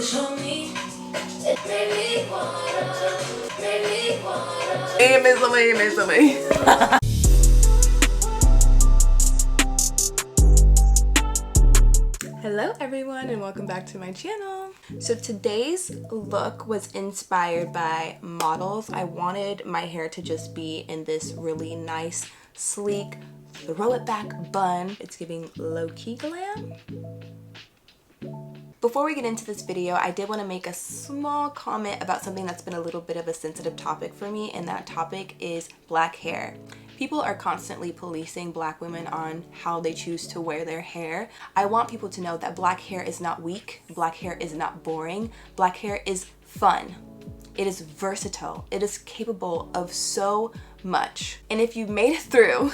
Hello everyone and welcome back to my channel. So today's look was inspired by models. I wanted my hair to just be in this really nice, sleek, throw it back bun. It's giving low-key glam. Before we get into this video, I did want to make a small comment about something that's been a little bit of a sensitive topic for me, and that topic is black hair. People are constantly policing black women on how they choose to wear their hair. I want people to know that black hair is not weak, black hair is not boring, black hair is fun. It is versatile, it is capable of so much. And if you made it through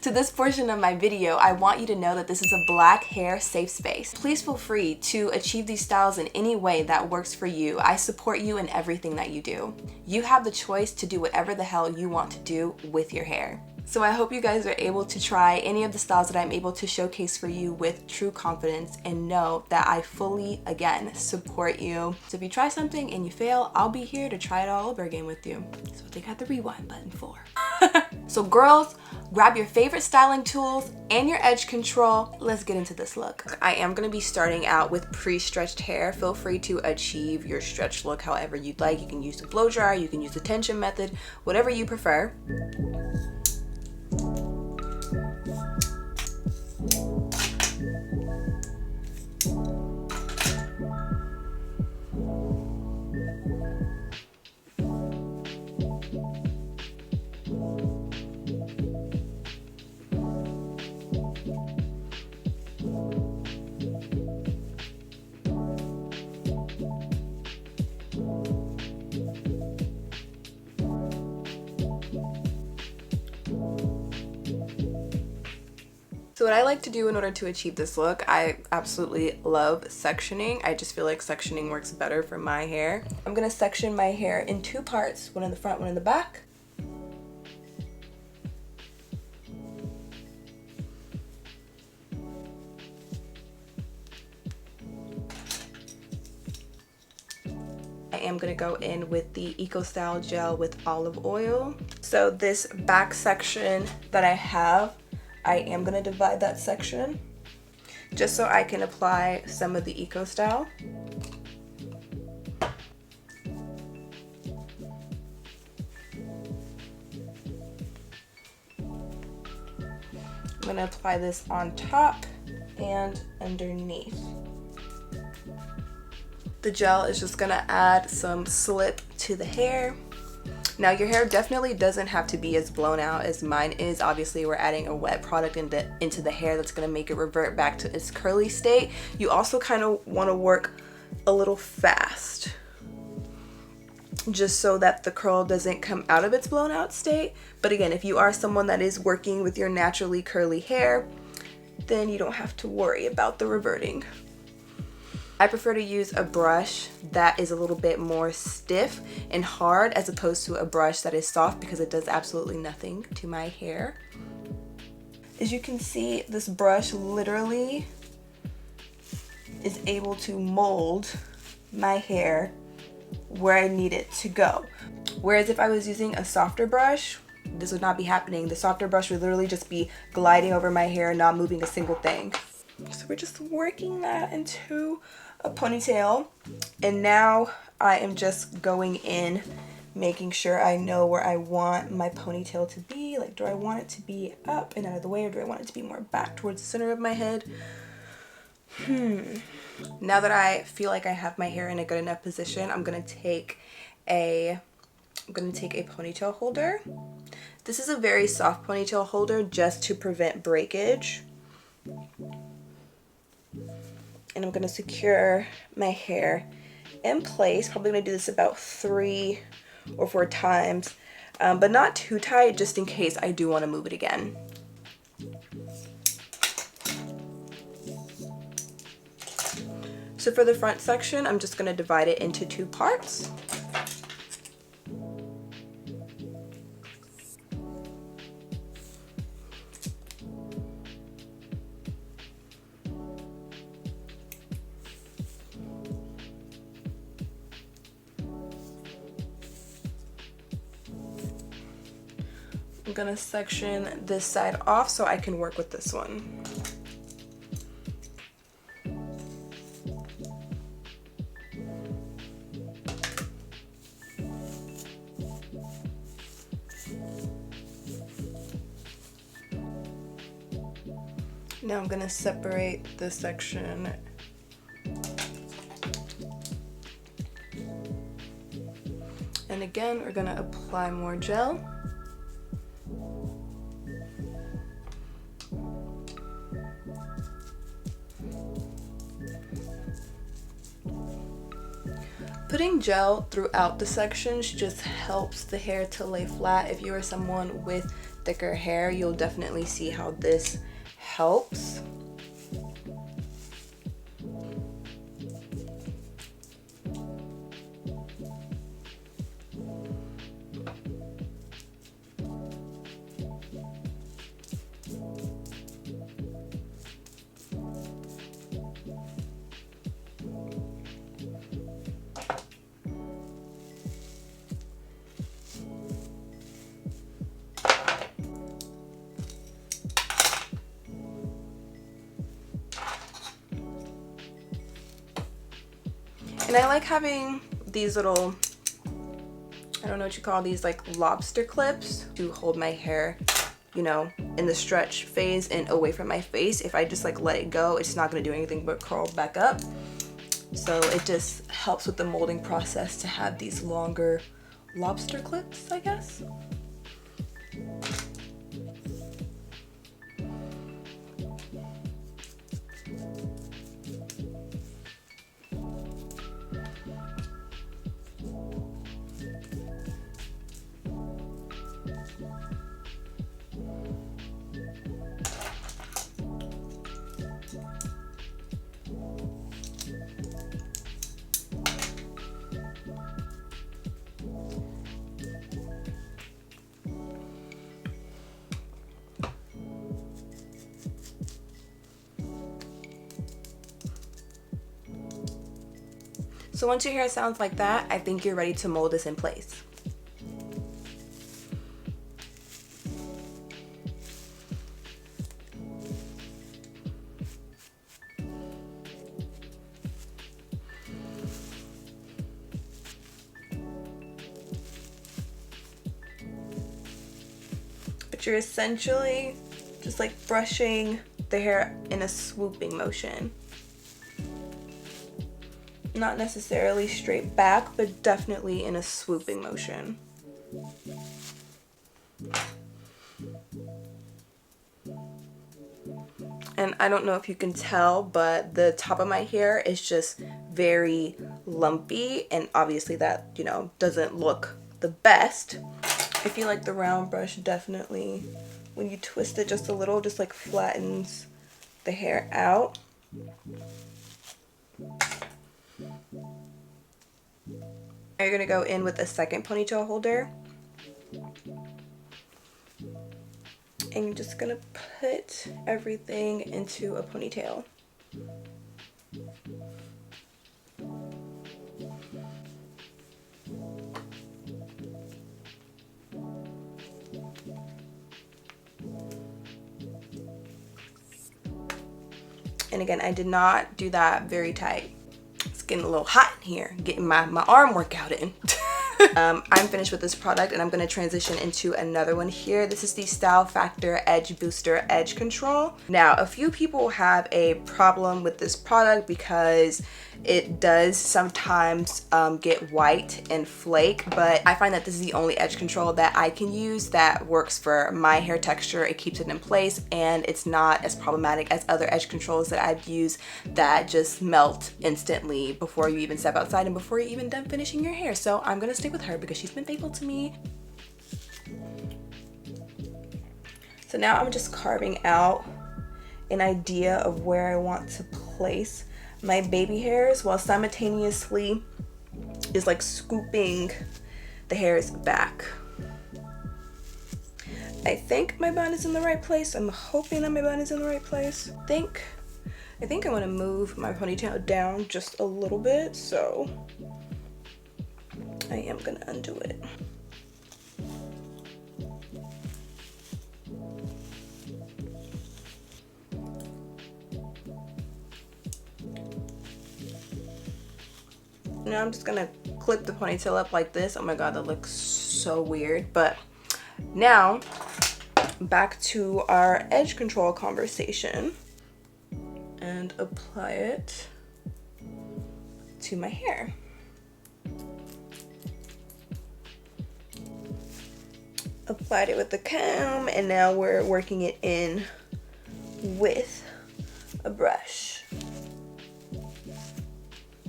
to this portion of my video, I want you to know that this is a black hair safe space. Please feel free to achieve these styles in any way that works for you. I support you in everything that you do. You have the choice to do whatever the hell you want to do with your hair. So I hope you guys are able to try any of the styles that I'm able to showcase for you with true confidence, and know that I fully, again, support you. So if you try something and you fail, I'll be here to try it all over again with you. That's what they got the rewind button for. So girls, grab your favorite styling tools and your edge control. Let's get into this look. I am going to be starting out with pre-stretched hair. Feel free to achieve your stretch look however you'd like. You can use the blow dryer, you can use the tension method, whatever you prefer. So what I like to do in order to achieve this look, I absolutely love sectioning. I just feel like sectioning works better for my hair. I'm gonna section my hair in two parts, one in the front, one in the back. I am going to go in with the EcoStyle gel with olive oil. So this back section that I have, I am going to divide that section just so I can apply some of the EcoStyle. I'm going to apply this on top and underneath. The gel is just going to add some slip to the hair. Now your hair definitely doesn't have to be as blown out as mine is. Obviously we're adding a wet product into the hair that's going to make it revert back to its curly state. You also kind of want to work a little fast, just so that the curl doesn't come out of its blown out state. But again, if you are someone that is working with your naturally curly hair, then you don't have to worry about the reverting. I prefer to use a brush that is a little bit more stiff and hard as opposed to a brush that is soft, because it does absolutely nothing to my hair. As you can see, this brush literally is able to mold my hair where I need it to go. Whereas if I was using a softer brush, this would not be happening. The softer brush would literally just be gliding over my hair, not moving a single thing. So we're just working that into a ponytail, and now I am just going in, making sure I know where I want my ponytail to be. Like, do I want it to be up and out of the way, or do I want it to be more back towards the center of my head? Now that I feel like I have my hair in a good enough position, I'm gonna take a ponytail holder. This is a very soft ponytail holder just to prevent breakage. And I'm going to secure my hair in place. Probably going to do this about 3 or 4 times, but not too tight, just in case I do want to move it again. So for the front section, I'm just going to divide it into 2 parts. gonna section this side off so I can work with this one. Now I'm gonna separate this section. And again, we're gonna apply more gel. Putting gel throughout the sections just helps the hair to lay flat. If you are someone with thicker hair, you'll definitely see how this helps. And I like having these little, I don't know what you call these, like lobster clips to hold my hair, you know, in the stretch phase and away from my face. If I just like let it go, it's not gonna do anything but curl back up. So it just helps with the molding process to have these longer lobster clips, I guess. So once your hair sounds like that, I think you're ready to mold this in place. But you're essentially just like brushing the hair in a swooping motion. Not necessarily straight back, but definitely in a swooping motion. And I don't know if you can tell, but the top of my hair is just very lumpy, and obviously that, you know, doesn't look the best. I feel like the round brush definitely, when you twist it just a little, just like flattens the hair out. You're gonna go in with a second ponytail holder, and you're just gonna put everything into a ponytail. And again, I did not do that very tight. It's getting a little hot in here, getting my arm workout in. I'm finished with this product, and I'm going to transition into another one here. This is the Style Factor Edge Booster Edge Control. Now, a few people have a problem with this product because it does sometimes get white and flake, but I find that this is the only edge control that I can use that works for my hair texture. It keeps it in place, and it's not as problematic as other edge controls that I've used that just melt instantly before you even step outside and before you're even done finishing your hair. So I'm gonna stick with her because she's been faithful to me. So now I'm just carving out an idea of where I want to place my baby hairs while simultaneously is like scooping the hairs back. I think my bun is in the right place. I'm hoping that my bun is in the right place. I think I want to move my ponytail down just a little bit, so I am gonna undo it. Now I'm just gonna clip the ponytail up like this. Oh my god, that looks so weird. But now back to our edge control conversation, and apply it to my hair. Applied it with the comb, and now we're working it in with a brush.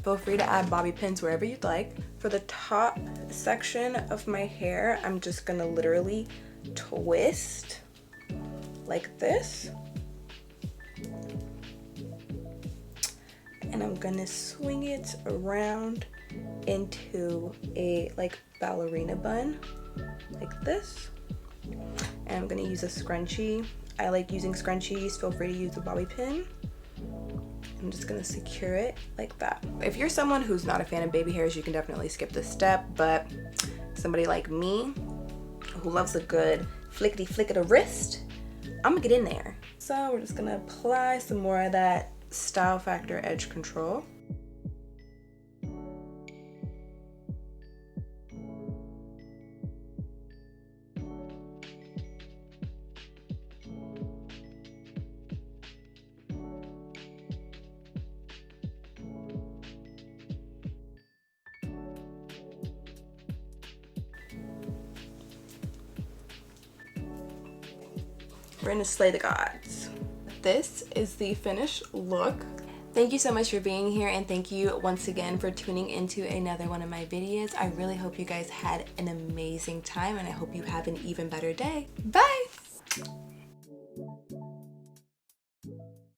Feel free to add bobby pins wherever you'd like. For the top section of my hair, I'm just gonna literally twist like this. And I'm gonna swing it around into a like ballerina bun, like this. And I'm gonna use a scrunchie. I like using scrunchies. Feel free to use a bobby pin. I'm just gonna secure it like that. If you're someone who's not a fan of baby hairs, you can definitely skip this step, but somebody like me who loves a good flickety flick of the wrist, I'm gonna get in there. So we're just gonna apply some more of that Style Factor edge control. We're gonna slay the gods. This is the finished look. Thank you so much for being here, and thank you once again for tuning into another one of my videos. I really hope you guys had an amazing time, and I hope you have an even better day. Bye!